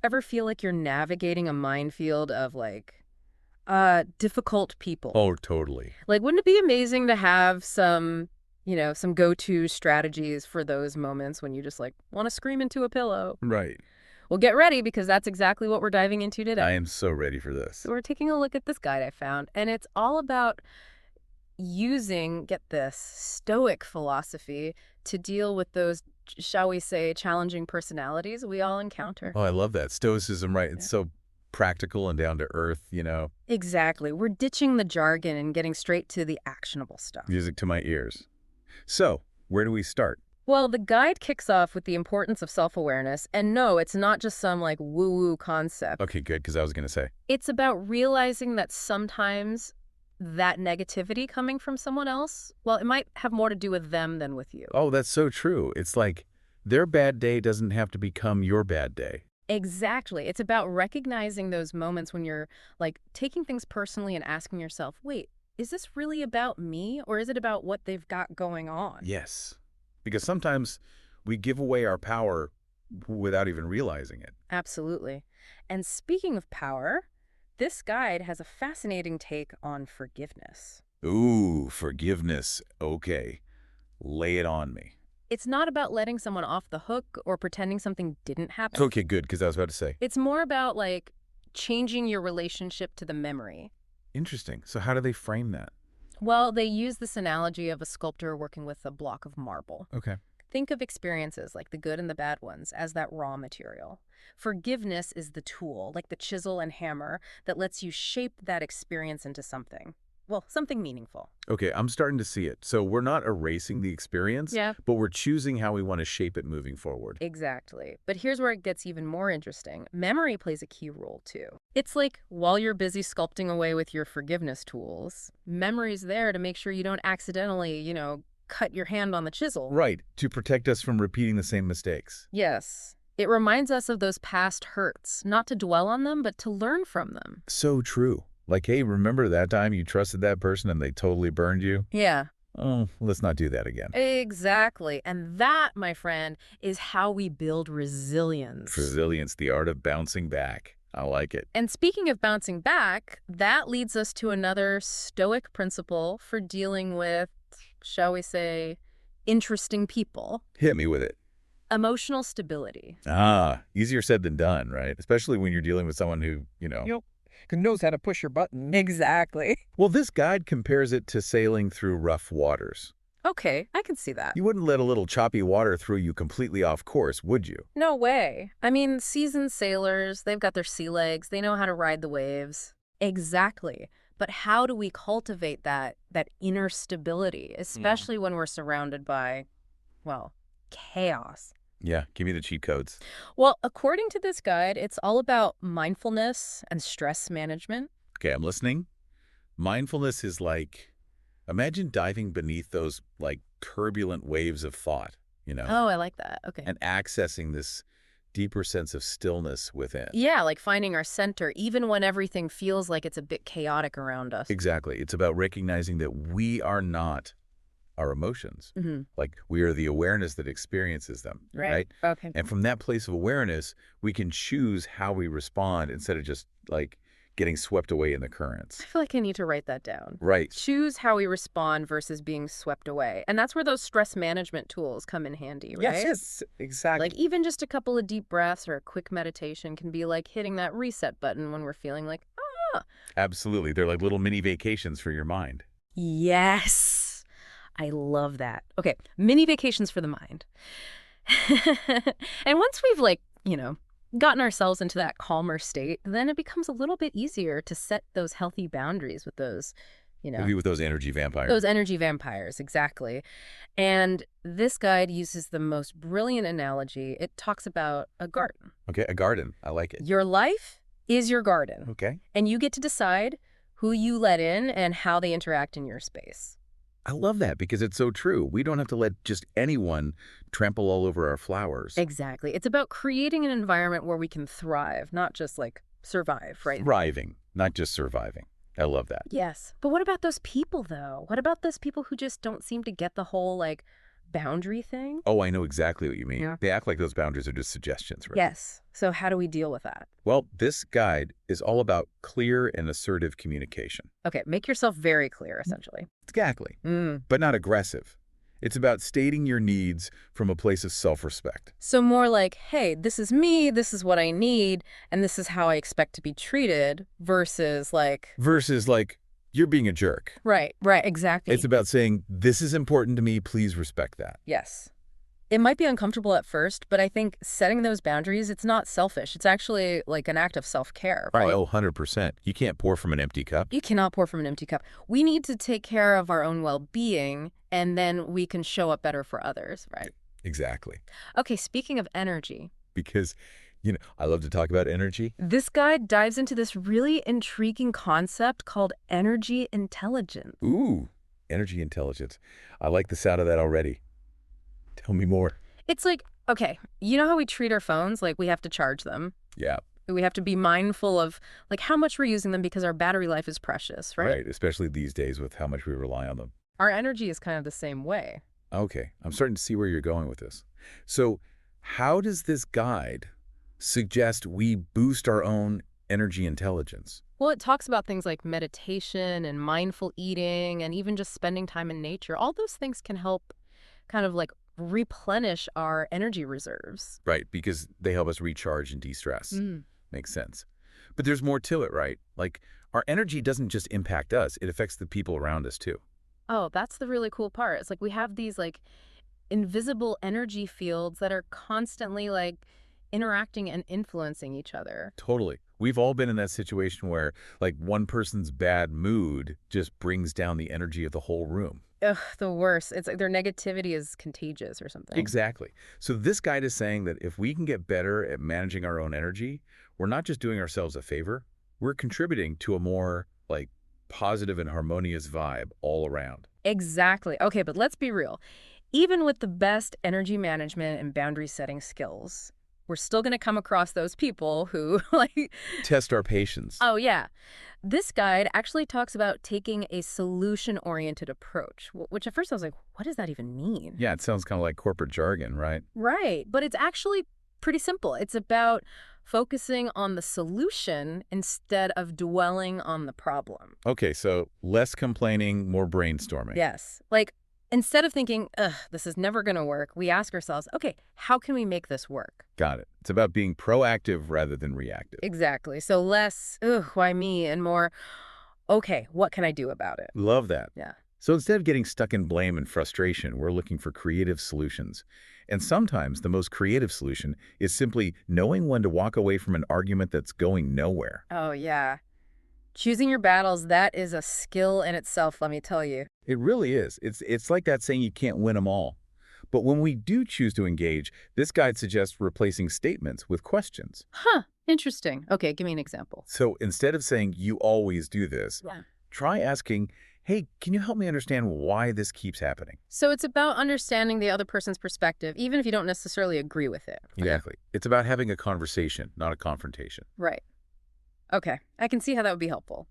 ever feel like you're navigating a minefield of like difficult people? Oh, totally. Like, wouldn't it be amazing to have some, some go-to strategies for those moments when you just like want to scream into a pillow? Right. Well, get ready because that's exactly what we're diving into I today. am so ready for this. So we're taking a look at this guide I found, and it's all about using, get this, Stoic philosophy to deal with those, shall we say, challenging personalities we all encounter. Oh, I love that. Stoicism, right? Yeah. It's so practical and down to earth. Exactly. We're ditching the jargon and getting straight to the actionable stuff. Music to my ears. So, where do we start? Well, the guide kicks off with the importance of self-awareness, and no, it's not just some like woo-woo concept. Okay, good, because I was going to say. It's about realizing that sometimes that negativity coming from someone else, well, it might have more to do with them than with you. Oh, that's so true. It's like their bad day doesn't have to become your bad day. Exactly. It's about recognizing those moments when you're like taking things personally and asking yourself, wait, is this really about me or is it about what they've got going on? Yes. Because sometimes we give away our power without even realizing it. Absolutely. And speaking of power, this guide has a fascinating take on forgiveness. Ooh, forgiveness. Okay. Lay it on me. It's not about letting someone off the hook or pretending something didn't happen. Okay, good, because I was about to say. It's more about like changing your relationship to the memory. Interesting. So how do they frame that? Well, they use this analogy of a sculptor working with a block of marble. Okay. Think of experiences, like the good and the bad ones, as that raw material. Forgiveness is the tool, like the chisel and hammer, that lets you shape that experience into something. Well, something meaningful. Okay, I'm starting to see it. So we're not erasing the experience, Yeah. but we're choosing how we want to shape it moving forward. Exactly. But here's where it gets even more interesting. Memory plays a key role, too. It's like while you're busy sculpting away with your forgiveness tools, memory's there to make sure you don't accidentally, cut your hand on the chisel. Right, to protect us from repeating the same mistakes. Yes. It reminds us of those past hurts, not to dwell on them, but to learn from them. So true. Like, hey, remember that time you trusted that person and they totally burned you? Yeah. Oh, let's not do that again. Exactly. And that, my friend, is how we build resilience. Resilience, the art of bouncing back. I like it. And speaking of bouncing back, that leads us to another Stoic principle for dealing with, shall we say, interesting people. Hit me with it. Emotional stability. Ah, easier said than done, right? Especially when you're dealing with someone who. Knows how to push your button. Exactly. Well, this guide compares it to sailing through rough waters. Okay, I can see that. You wouldn't let a little choppy water throw you completely off course, would you? No way. I mean, seasoned sailors, they've got their sea legs. They know how to ride the waves. Exactly. But how do we cultivate that inner stability, especially when we're surrounded by, well, chaos? Yeah, give me the cheat codes. Well, according to this guide, it's all about mindfulness and stress management. Okay, I'm listening. Mindfulness is like, imagine diving beneath those, like, turbulent waves of thought, Oh, I like that. Okay. and accessing this deeper sense of stillness within. Yeah, like finding our center, even when everything feels like it's a bit chaotic around us. Exactly. It's about recognizing that we are not our emotions. Mm-hmm. Like, we are the awareness that experiences them, right? Okay. And from that place of awareness, we can choose how we respond instead of just, like, getting swept away in the currents. I feel like I need to write that down. Right. Choose how we respond versus being swept away. And that's where those stress management tools come in handy, right? Yes, exactly. Like even just a couple of deep breaths or a quick meditation can be like hitting that reset button when we're feeling like, ah. Absolutely. They're like little mini vacations for your mind. Yes. I love that. Okay, mini vacations for the mind. And once we've gotten ourselves into that calmer state, then it becomes a little bit easier to set those healthy boundaries with those, Maybe with those energy vampires. those energy vampires, exactly. And this guide uses the most brilliant analogy. It talks about a garden. Okay, a garden. I like it. Your life is your garden, Okay. and you get to decide who you let in and how they interact in your space. I love that because it's so true. We don't have to let just anyone trample all over our flowers. Exactly. It's about creating an environment where we can thrive, not just survive, right? Thriving, not just surviving. I love that. Yes. But what about those people, though? What about those people who just don't seem to get the whole, boundary thing? Oh, I know exactly what you mean. Yeah. They act like those boundaries are just suggestions, right? Yes. So how do we deal with that? Well, this guide is all about clear and assertive communication. Okay, make yourself very clear, essentially. Exactly. Mm. But not aggressive. It's about stating your needs from a place of self-respect. So more like, hey, this is me, this is what I need, and this is how I expect to be treated, versus like... Versus like, you're being a jerk. Right, exactly. It's about saying, this is important to me, please respect that. Yes. It might be uncomfortable at first, but I think setting those boundaries, it's not selfish. It's actually like an act of self-care, right? Oh, 100%. You can't pour from an empty cup. You cannot pour from an empty cup. We need to take care of our own well-being, and then we can show up better for others, right? Exactly. Okay, speaking of energy, Because, I love to talk about energy. this guide dives into this really intriguing concept called energy intelligence. Ooh, energy intelligence. I like the sound of that already. Tell me more. It's like, okay, you know how we treat our phones? Like, we have to charge them. Yeah, We have to be mindful of, like, how much we're using them because our battery life is precious, right? right. Especially these days with how much we rely on them. Our energy is kind of the same way. Okay, I'm starting to see where you're going with this. So how does this guide suggest we boost our own energy intelligence? Well, it talks about things like meditation and mindful eating and even just spending time in nature. All those things can help kind of like replenish our energy reserves. Right, because they help us recharge and de-stress. Mm. Makes sense. But there's more to it, right? Like, our energy doesn't just impact us, it affects the people around us too. Oh, that's the really cool part. It's like we have these like invisible energy fields that are constantly like interacting and influencing each other. Totally. We've all been in that situation where, like, one person's bad mood just brings down the energy of the whole room. Ugh, the worst. It's like their negativity is contagious or something. Exactly. So this guide is saying that if we can get better at managing our own energy, we're not just doing ourselves a favor, we're contributing to a more, like, positive and harmonious vibe all around. Exactly. Okay, but let's be real. Even with the best energy management and boundary setting skills, we're still going to come across those people who like, Test our patience. oh yeah. This guide actually talks about taking a solution-oriented approach, which at first I was like, what does that even mean? Yeah, it sounds kind of like corporate jargon, right? Right, but it's actually pretty simple. It's about focusing on the solution instead of dwelling on the problem. Okay, so less complaining, more brainstorming. Yes. Like, instead of thinking, ugh, this is never going to work, we ask ourselves, okay, how can we make this work? Got it. It's about being proactive rather than reactive. Exactly. So less, ugh, why me? And more, okay, what can I do about it? Love that. Yeah. So instead of getting stuck in blame and frustration, we're looking for creative solutions. And sometimes the most creative solution is simply knowing when to walk away from an argument that's going nowhere. Oh, yeah. Choosing your battles, that is a skill in itself, let me tell you. It really is. It's like that saying you can't win them all. But when we do choose to engage, this guide suggests replacing statements with questions. Huh, interesting. Okay, give me an example. So instead of saying, you always do this, Yeah. try asking, hey, can you help me understand why this keeps happening? So it's about understanding the other person's perspective, even if you don't necessarily agree with it. Exactly. It's about having a conversation, not a confrontation. Right. Okay, I can see how that would be helpful.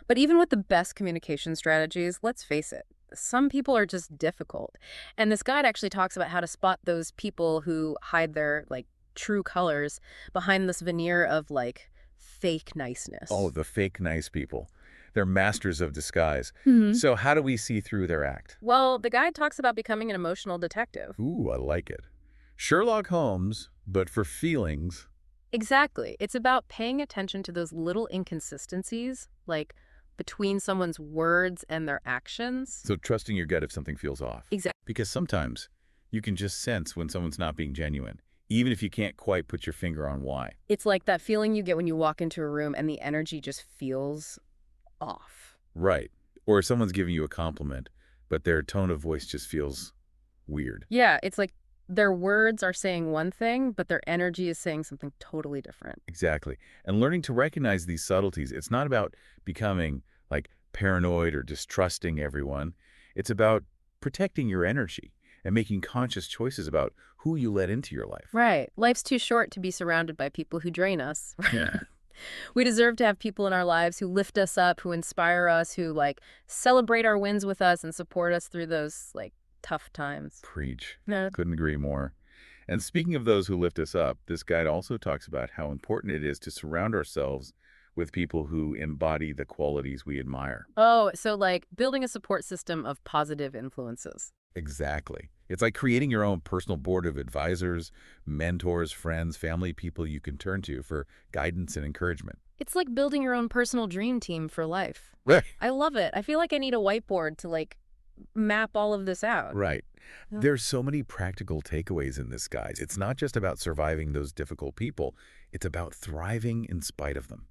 But even with the best communication strategies, let's face it, some people are just difficult. And this guide actually talks about how to spot those people who hide their, like, true colors behind this veneer of, like, fake niceness. Oh, the fake nice people. They're masters of disguise. Mhm. So how do we see through their act? Well, the guide talks about becoming an emotional detective. Ooh, I like it. Sherlock Holmes, but for feelings. Exactly. It's about paying attention to those little inconsistencies, like between someone's words and their actions. So trusting your gut if something feels off. Exactly. Because sometimes you can just sense when someone's not being genuine, even if you can't quite put your finger on why. It's like that feeling you get when you walk into a room and the energy just feels off. Right. Or someone's giving you a compliment, but their tone of voice just feels weird. Yeah, it's like their words are saying one thing, but their energy is saying something totally different. Exactly. And learning to recognize these subtleties, it's not about becoming like paranoid or distrusting everyone. It's about protecting your energy and making conscious choices about who you let into your life. Right. Life's too short to be surrounded by people who drain us. Yeah. We deserve to have people in our lives who lift us up, who inspire us, who like celebrate our wins with us and support us through those like tough times. Preach. No. Couldn't agree more. And speaking of those who lift us up, this guide also talks about how important it is to surround ourselves with people who embody the qualities we admire. Oh, so like building a support system of positive influences. Exactly. It's like creating your own personal board of advisors, mentors, friends, family, people you can turn to for guidance and encouragement. It's like building your own personal dream team for life. Right. I love it. I feel like I need a whiteboard to like map all of this out. Right. Yeah. There's so many practical takeaways in this, guys. It's not just about surviving those difficult people. It's about thriving in spite of them.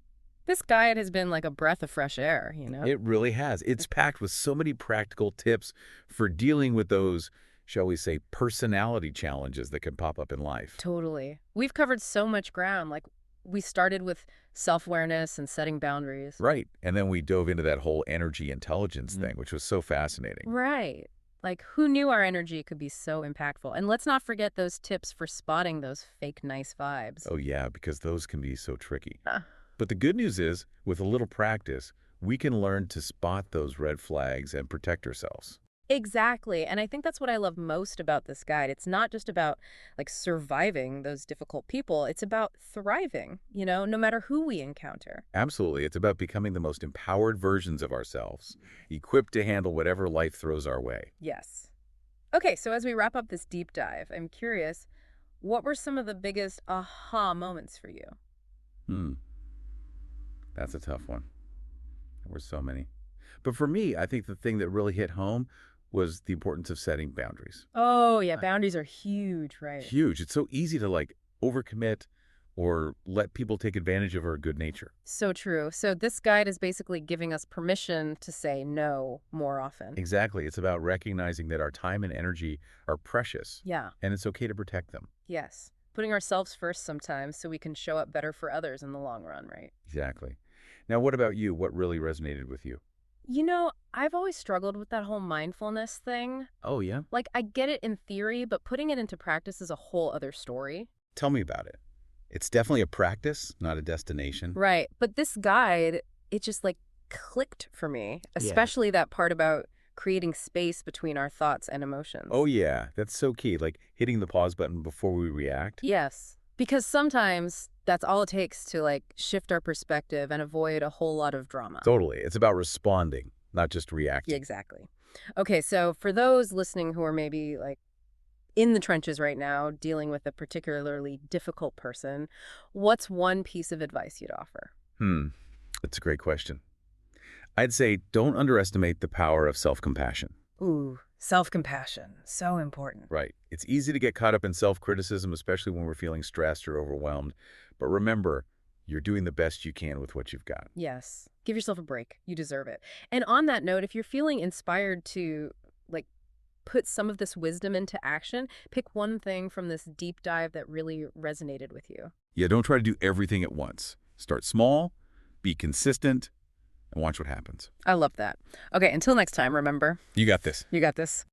This guide has been like a breath of fresh air, you know? It really has. It's packed with so many practical tips for dealing with those, shall we say, personality challenges that can pop up in life. Totally. We've covered so much ground. Like we started with self-awareness and setting boundaries. Right. And then we dove into that whole energy intelligence thing, which was so fascinating. Right. Like who knew our energy could be so impactful? And let's not forget those tips for spotting those fake nice vibes. Oh, yeah, because those can be so tricky. Uh. But the good news is, with a little practice, we can learn to spot those red flags and protect ourselves. Exactly. And I think that's what I love most about this guide. It's not just about like surviving those difficult people. It's about thriving, you know, no matter who we encounter. Absolutely. It's about becoming the most empowered versions of ourselves, equipped to handle whatever life throws our way. Yes. Okay, so as we wrap up this deep dive, I'm curious, what were some of the biggest aha moments for you? That's a tough one. There were so many. But for me, I think the thing that really hit home was the importance of setting boundaries. Oh, yeah, boundaries are huge, right? Huge. It's so easy to like overcommit or let people take advantage of our good nature. So true. So this guide is basically giving us permission to say no more often. Exactly. It's about recognizing that our time and energy are precious, Yeah, and it's okay to protect them. yes. Putting ourselves first sometimes so we can show up better for others in the long run, right? Exactly. Now, what about you? What really resonated with you? You know, I've always struggled with that whole mindfulness thing. Oh, yeah? Like, I get it in theory, but putting it into practice is a whole other story. Tell me about it. It's definitely a practice, not a destination. Right. But this guide, it just like clicked for me, especially that part about creating space between our thoughts and emotions. Oh, yeah. That's so key. Like hitting the pause button before we react. Yes. Because sometimes that's all it takes to like shift our perspective and avoid a whole lot of drama. Totally. It's about responding, not just Yeah, reacting. exactly. Okay, so for those listening who are maybe like in the trenches right now, dealing with a particularly difficult person, what's one piece of advice you'd offer? That's a great question. I'd say don't underestimate the power of self-compassion. Ooh, self-compassion. So important. Right. It's easy to get caught up in self-criticism, especially when we're feeling stressed or overwhelmed. But remember, you're doing the best you can with what you've got. Yes. Give yourself a break. You deserve it. And on that note, if you're feeling inspired to like put some of this wisdom into action, pick one thing from this deep dive that really resonated with you. Yeah, don't try to do everything at once. Start small, be consistent, and watch what happens. I love that. Okay, until next time, remember, You got this. you got this.